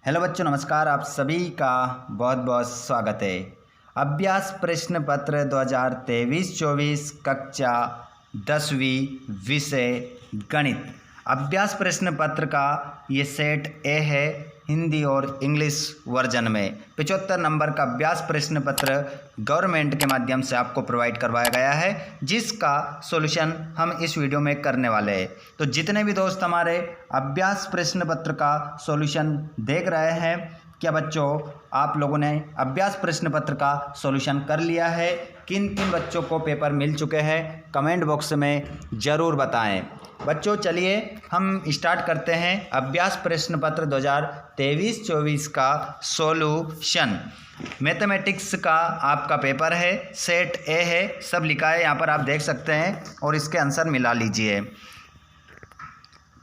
Hello बच्चों, नमस्कार। आप सभी का बहुत बहुत स्वागत है। अभ्यास प्रश्न पत्र 2023-24 कक्षा 10वीं विषय गणित। अभ्यास प्रश्न पत्र का ये सेट ए है, हिंदी और इंग्लिश वर्जन में 75 नंबर का अभ्यास प्रश्न पत्र गवर्नमेंट के माध्यम से आपको प्रोवाइड करवाया गया है, जिसका सॉल्यूशन हम इस वीडियो में करने वाले हैं। तो जितने भी दोस्त हमारे अभ्यास प्रश्न पत्र का सॉल्यूशन देख रहे हैं, क्या बच्चों आप लोगों ने अभ्यास प्रश्न पत्र का सॉल्यूशन कर लिया है? किन किन बच्चों को पेपर मिल चुके हैं, कमेंट बॉक्स में ज़रूर बताएं। बच्चों चलिए हम स्टार्ट करते हैं अभ्यास प्रश्न पत्र 2023-24 का सॉल्यूशन। मैथमेटिक्स का आपका पेपर है, सेट ए है, सब लिखा है यहाँ पर आप देख सकते हैं और इसके आंसर मिला लीजिए।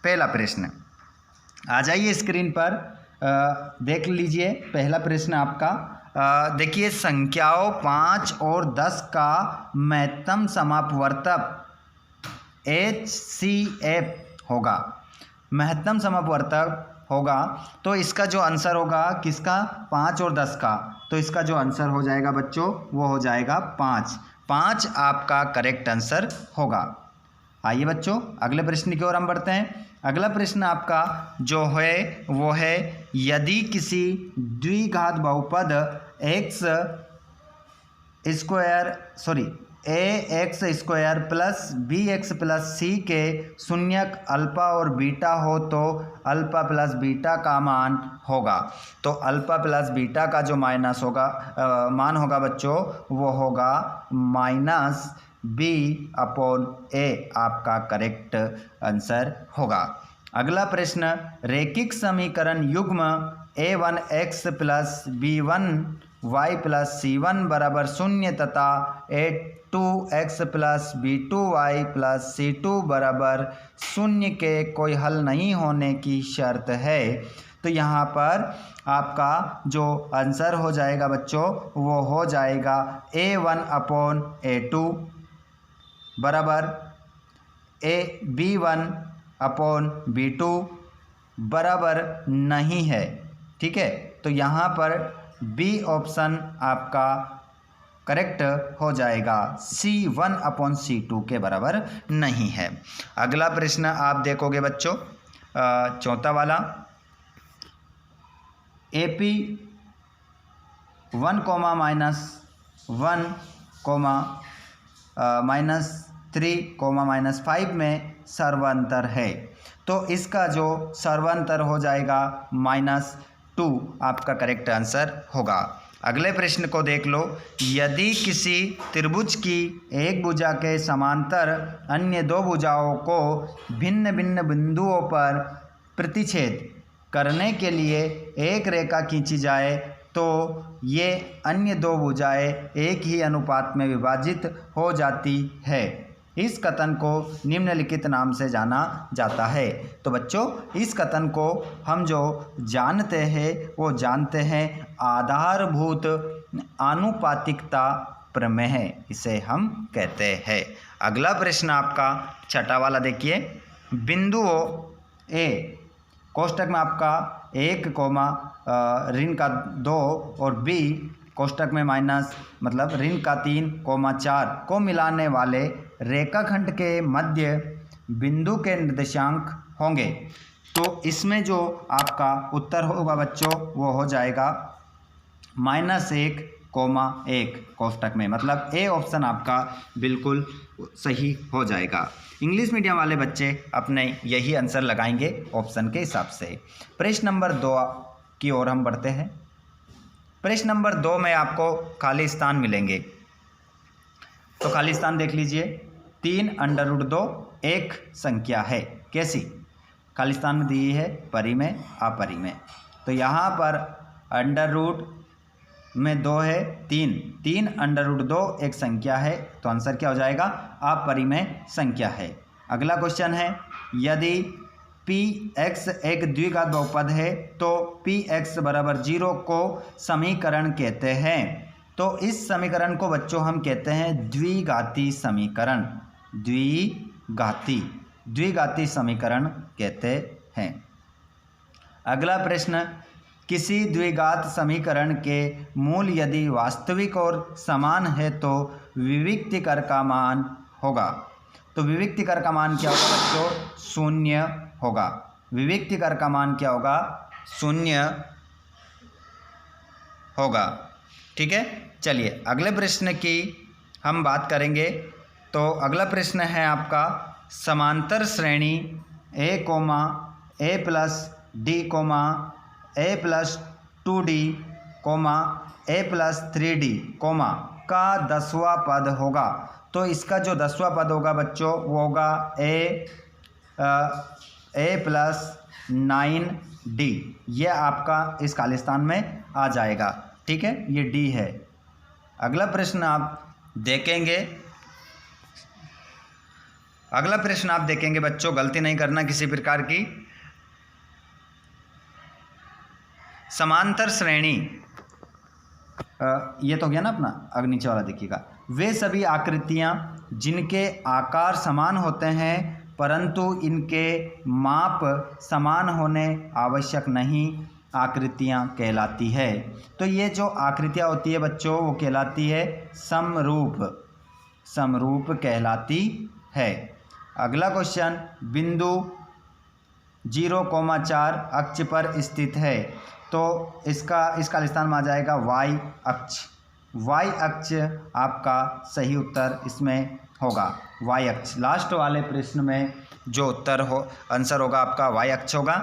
पहला प्रश्न आ जाइए स्क्रीन पर, देख लीजिए। पहला प्रश्न आपका देखिए, संख्याओं 5 और 10 का महत्तम समापवर्तक HCF होगा। महत्तम समापवर्तक होगा तो इसका जो आंसर होगा किसका, 5 और 10 का, तो इसका जो आंसर हो जाएगा बच्चों वो हो जाएगा 5। 5 आपका करेक्ट आंसर होगा। आइए बच्चों अगले प्रश्न की ओर हम बढ़ते हैं। अगला प्रश्न आपका जो है वो है, यदि किसी द्विघात बहुपद ax square plus bx plus c के शून्यक अल्फा और बीटा हो तो अल्फा प्लस बीटा का मान होगा। तो अल्फा प्लस बीटा का जो मान होगा बच्चों वो होगा -b/a, आपका करेक्ट आंसर होगा। अगला प्रश्न, रैखिक समीकरण युग्म a1x plus b1y plus c1 बराबर 0 तथा a2x plus b2y plus c2 बराबर 0 के कोई हल नहीं होने की शर्त है। तो यहाँ पर आपका जो आंसर हो जाएगा बच्चों वो हो जाएगा a1/a2 बराबर b1/b2 बराबर नहीं है। ठीक है, तो यहाँ पर बी ऑप्शन आपका करेक्ट हो जाएगा, c1/c2 के बराबर नहीं है। अगला प्रश्न आप देखोगे बच्चों, चौथा वाला, AP 1, -1, -3, -5 में सर्वांतर है। तो इसका जो सर्वांतर हो जाएगा -2, आपका करेक्ट आंसर होगा। अगले प्रश्न को देख लो, यदि किसी त्रिभुज की एक भुजा के समांतर अन्य दो भुजाओं को भिन्न भिन्न बिंदुओं पर प्रतिच्छेद करने के लिए एक रेखा खींची जाए तो ये अन्य दो भुजाएं एक ही अनुपात में विभाजित हो जाती है। इस कथन को निम्नलिखित नाम से जाना जाता है। तो बच्चों इस कथन को हम जो जानते हैं वो जानते हैं आधारभूत आनुपातिकता प्रमेय, इसे हम कहते हैं। अगला प्रश्न आपका छठा वाला देखिए, बिंदुओं ए कोष्टक में आपका 1, -2 और b कोष्टक में -3, को मिलाने वाले रेखाखंड के मध्य बिंदु के निर्देशांक होंगे। तो इसमें जो आपका उत्तर होगा बच्चों वो हो जाएगा -1, 1 कोष्टक में, मतलब ए ऑप्शन आपका बिल्कुल सही हो जाएगा। इंग्लिश मीडियम वाले बच्चे अपने यही आंसर लगाएंगे ऑप्शन के हिसाब से। प्रश्न नंबर 2 की ओर हम बढ़ते हैं। प्रश्न नंबर 2 में आपको खाली स्थान मिलेंगे। तो खाली स्थान देख लीजिए, 3√2 एक संख्या है। कैसी? खाली स्थान में दी है परी में, अपरी में। तो यहाँ पर अंडर में 2 है, 3√2 एक संख्या है, तो आंसर क्या हो जाएगा, अपरिमेय संख्या है। अगला क्वेश्चन है, यदि px एक द्विघात बहुपद है तो px बराबर 0 को समीकरण कहते हैं। तो इस समीकरण को बच्चों हम कहते हैं द्विघाती समीकरण, द्विघाती समीकरण कहते हैं। अगला प्रश्न, किसी द्विघात समीकरण के मूल यदि वास्तविक और समान है तो विविक्तिकर का मान होगा। तो विविक्तिकर का मान क्या होगा बच्चों? 0 होगा। विविक्तिकर का मान क्या होगा? 0 होगा। ठीक है, चलिए अगले प्रश्न की हम बात करेंगे। तो अगला प्रश्न है आपका समांतर श्रेणी a, a plus D, a plus 2d, a plus 3d, का 10वां पद होगा। तो इसका जो 10वां पद होगा बच्चों वो होगा a प्लस 9d। ये आपका इस खालिस्तान में आ जाएगा। ठीक है, ये d है। अगला प्रश्न आप देखेंगे, बच्चों, गलती नहीं करना किसी प्रकार की। समांतर श्रेणी, ये तो गया ना अपना। अगर नीचे वाला देखिएगा, वे सभी आकृतियां जिनके आकार समान होते हैं परंतु इनके माप समान होने आवश्यक नहीं, आकृतियां कहलाती है। तो ये जो आकृतियां होती है बच्चों वो कहलाती है समरूप कहलाती है। अगला क्वेश्चन, बिंदु 0,4 अक्ष पर स्थित है। तो इसका खालिस्तान में आ जाएगा y अक्ष। y अक्ष आपका सही उत्तर इसमें होगा, y अक्ष। लास्ट वाले प्रश्न में जो आंसर होगा आपका y अक्ष होगा।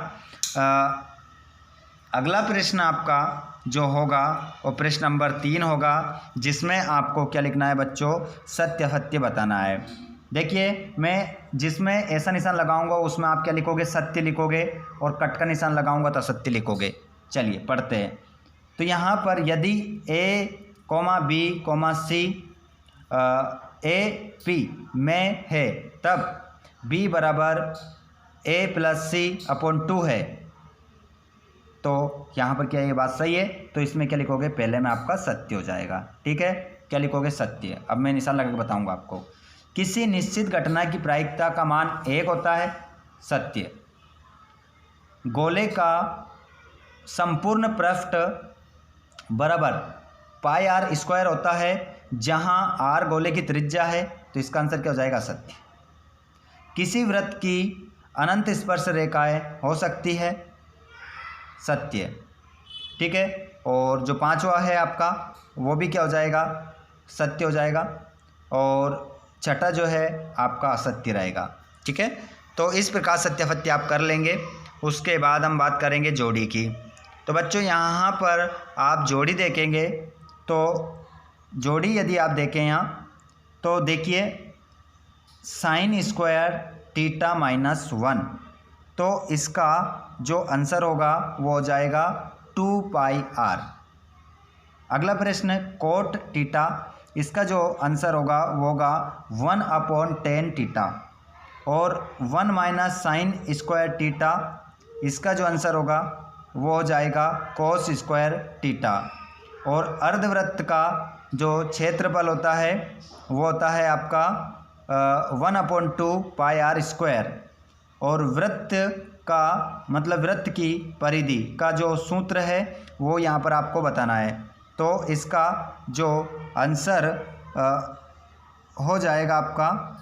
अगला प्रश्न आपका जो होगा वो प्रश्न नंबर 3 होगा, जिसमें आपको क्या लिखना है बच्चों? सत्य बताना है। देखिए, मैं जिसमें ऐसा निशान लगाऊंगा उसमें आप क्या लिखोगे? सत्य लिखोगे, और कट का निशान लगाऊंगा तो असत्य लिखोगे। चलिए पढ़ते हैं। तो यहाँ पर यदि a, b, c a p में है तब b बराबर a प्लस c/2 है। तो यहाँ पर क्या ये बात सही है? तो इसमें क्या लिखोगे? पहले में आपका सत्य हो जाएगा। ठीक है, क्या लिखोगे? सत्य। अब मैं निशान लगा के बताऊँगा आपको। किसी निश्चित घटना की प्रायिकता का मान 1 होता है, सत्य। गोले का संपूर्ण पृष्ठ बराबर πr² होता है जहां r गोले की त्रिज्या है, तो इसका आंसर क्या हो जाएगा? सत्य। किसी वृत्त की अनंत स्पर्श रेखाएं हो सकती है, सत्य। ठीक है, और जो 5वां है आपका वो भी क्या हो जाएगा? सत्य हो जाएगा। और छठा जो है आपका असत्य रहेगा। ठीक है, तो इस प्रकार सत्यापत्ति आप कर लेंगे। उसके बाद हम बात करेंगे जोड़ी की। तो बच्चों यहाँ पर आप जोड़ी देखेंगे, तो जोड़ी यदि आप देखें यहाँ तो देखिए sin² θ-1, तो इसका जो आंसर होगा वो हो जाएगा 2πr। अगला प्रश्न cot θ, इसका जो आंसर होगा वो होगा 1/tan θ। और 1 - sin² θ, इसका जो आंसर होगा वो हो जाएगा cos² θ। और अर्धवृत्त का जो क्षेत्रफल होता है वो होता है आपका 1/2πr²। और वृत्त का मतलब वृत्त की परिधि का जो सूत्र है वो यहाँ पर आपको बताना है। तो इसका जो आंसर हो जाएगा आपका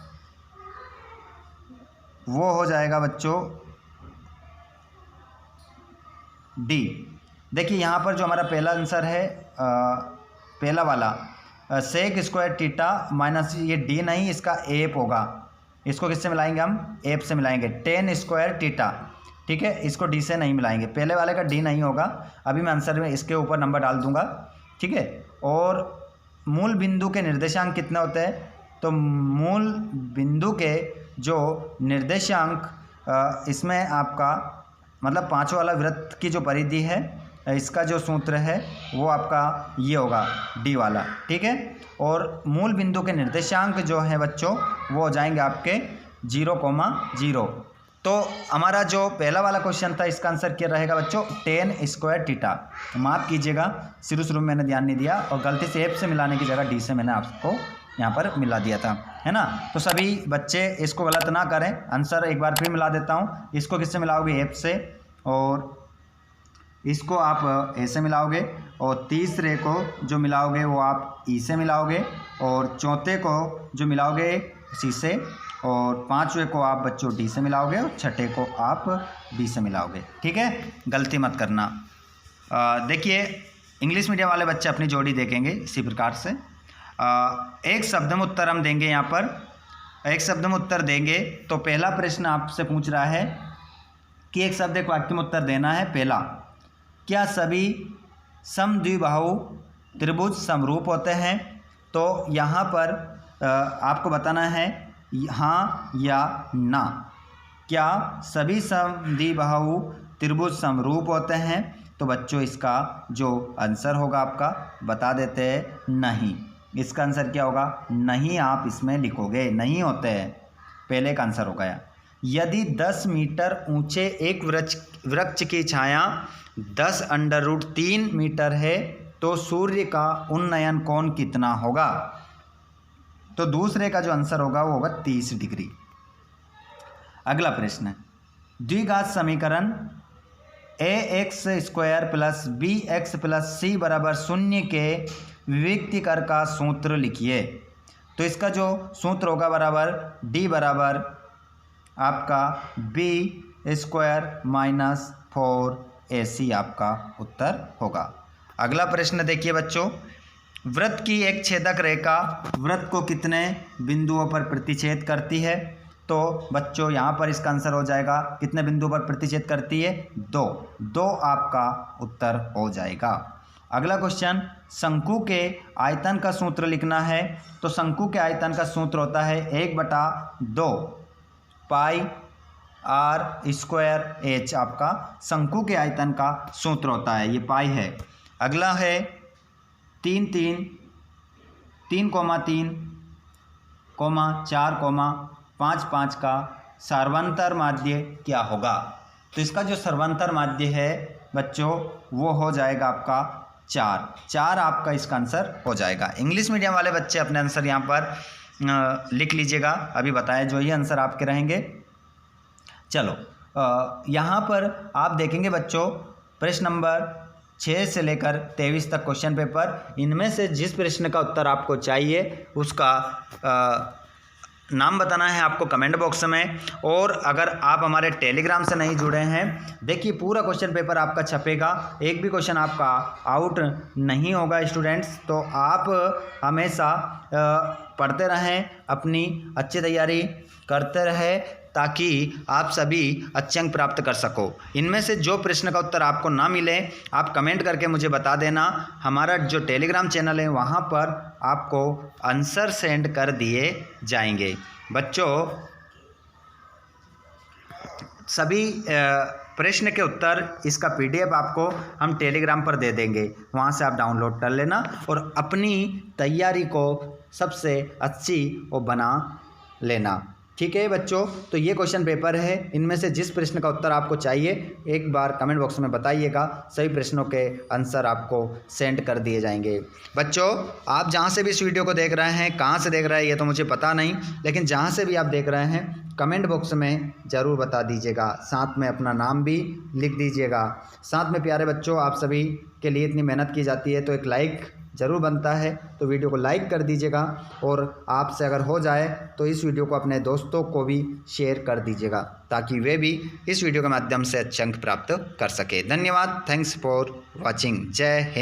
वो हो जाएगा बच्चों डी। देखिए यहाँ पर जो हमारा पहला आंसर है पहला वाला sec² θ माइनस ये डी नहीं, इसका एप होगा। इसको किससे मिलाएंगे? हम एप से मिलाएंगे, tan² θ। ठीक है, इसको डी से नहीं मिलाएंगे। पहले वाले का डी नहीं होगा। अभी मैं आंसर में इसके ऊपर नंबर डाल दूंगा। ठीक है, और मूल बिंदु के निर्देशांक कितने होते हैं? तो मूल बिंदु के जो निर्देशांक इसमें आपका मतलब 5 वाला वृत्त की जो परिधि है इसका जो सूत्र है वो आपका ये होगा डी वाला। ठीक है, और मूल बिंदु के निर्देशांक जो है बच्चों वो हो जाएंगे आपके 0,0। तो हमारा जो पहला वाला क्वेश्चन था इसका आंसर क्या रहेगा बच्चों? tan² θ। माफ़ कीजिएगा, शुरू में मैंने ध्यान नहीं दिया और गलती से एप से मिलाने की जगह डी से मैंने आपको यहाँ पर मिला दिया था, है ना। तो सभी बच्चे इसको गलत ना करें। आंसर एक बार फिर मिला देता हूँ। इसको किससे मिलाओगे? एप से। और इसको आप ए से मिलाओगे और तीसरे को जो मिलाओगे वो आप ई से मिलाओगे और चौथे को जो मिलाओगे सी से और पांचवें को आप बच्चों डी से मिलाओगे और छठे को आप बी से मिलाओगे। ठीक है, गलती मत करना। देखिए इंग्लिश मीडियम वाले बच्चे अपनी जोड़ी देखेंगे इसी प्रकार से। एक शब्द में उत्तर हम देंगे, यहाँ पर एक शब्द में उत्तर देंगे। तो पहला प्रश्न आपसे पूछ रहा है कि एक शब्द एक वाक्य में उत्तर देना है। पहला, क्या सभी समद्विबाहु त्रिभुज समरूप होते हैं? तो यहाँ पर आपको बताना है हाँ या ना। क्या सभी समद्विबाहु त्रिभुज समरूप होते हैं? तो बच्चों इसका जो आंसर होगा आपका बता देते हैं नहीं। इसका आंसर क्या होगा? नहीं आप इसमें लिखोगे, नहीं होते हैं। पहले का आंसर हो गया। यदि 10 मीटर ऊंचे एक वृक्ष की छाया 10√3 मीटर है तो सूर्य का उन्नयन कोण कितना होगा? तो दूसरे का जो आंसर होगा वो होगा 30 डिग्री। अगला प्रश्न, द्विघात समीकरण ax² + bx + c = 0 के विविक्तीकर का सूत्र लिखिए। तो इसका जो सूत्र होगा बराबर d बराबर आपका b² - 4ac आपका उत्तर होगा। अगला प्रश्न देखिए बच्चों, वृत्त की एक छेदक रेखा वृत्त को कितने बिंदुओं पर प्रतिच्छेद करती है? तो बच्चों यहाँ पर इसका आंसर हो जाएगा, कितने बिंदुओं पर प्रतिच्छेद करती है? 2 आपका उत्तर हो जाएगा। अगला क्वेश्चन, शंकु के आयतन का सूत्र लिखना है। तो शंकु के आयतन का सूत्र होता है 1/2 पाई r² h आपका शंकु के आयतन का सूत्र होता है, ये पाई है। अगला है 3, 3, 4, 5, 5 का सर्वांतर माध्य क्या होगा? तो इसका जो सर्वांतर माध्य है बच्चों वो हो जाएगा आपका 4 आपका इसका आंसर हो जाएगा। इंग्लिश मीडियम वाले बच्चे अपने आंसर यहाँ पर लिख लीजिएगा, अभी बताया जो ये आंसर आपके रहेंगे। चलो यहाँ पर आप देखेंगे बच्चों प्रश्न नंबर 6 से लेकर 23 तक क्वेश्चन पेपर। इनमें से जिस प्रश्न का उत्तर आपको चाहिए उसका नाम बताना है आपको कमेंट बॉक्स में। और अगर आप हमारे टेलीग्राम से नहीं जुड़े हैं, देखिए पूरा क्वेश्चन पेपर आपका छपेगा, एक भी क्वेश्चन आपका आउट नहीं होगा स्टूडेंट्स। तो आप हमेशा पढ़ते रहें, अपनी अच्छी तैयारी करते रहें ताकि आप सभी अच्छे अंक प्राप्त कर सको। इनमें से जो प्रश्न का उत्तर आपको ना मिले आप कमेंट करके मुझे बता देना। हमारा जो टेलीग्राम चैनल है वहाँ पर आपको आंसर सेंड कर दिए जाएंगे। बच्चों सभी प्रश्न के उत्तर इसका PDF आपको हम टेलीग्राम पर दे देंगे, वहाँ से आप डाउनलोड कर लेना और अपनी तैयारी को सबसे अच्छी वो बना लेना। ठीक है बच्चों, तो ये क्वेश्चन पेपर है, इनमें से जिस प्रश्न का उत्तर आपको चाहिए एक बार कमेंट बॉक्स में बताइएगा, सभी प्रश्नों के आंसर आपको सेंड कर दिए जाएंगे। बच्चों आप जहाँ से भी इस वीडियो को देख रहे हैं, कहाँ से देख रहे हैं ये तो मुझे पता नहीं, लेकिन जहाँ से भी आप देख रहे हैं कमेंट बॉक्स में ज़रूर बता दीजिएगा, साथ में अपना नाम भी लिख दीजिएगा। साथ में प्यारे बच्चों आप सभी के लिए इतनी मेहनत की जाती है तो एक लाइक ज़रूर बनता है, तो वीडियो को लाइक कर दीजिएगा और आपसे अगर हो जाए तो इस वीडियो को अपने दोस्तों को भी शेयर कर दीजिएगा ताकि वे भी इस वीडियो के माध्यम से अच्छे अंक प्राप्त कर सके। धन्यवाद, थैंक्स फॉर वॉचिंग। जय हिंद।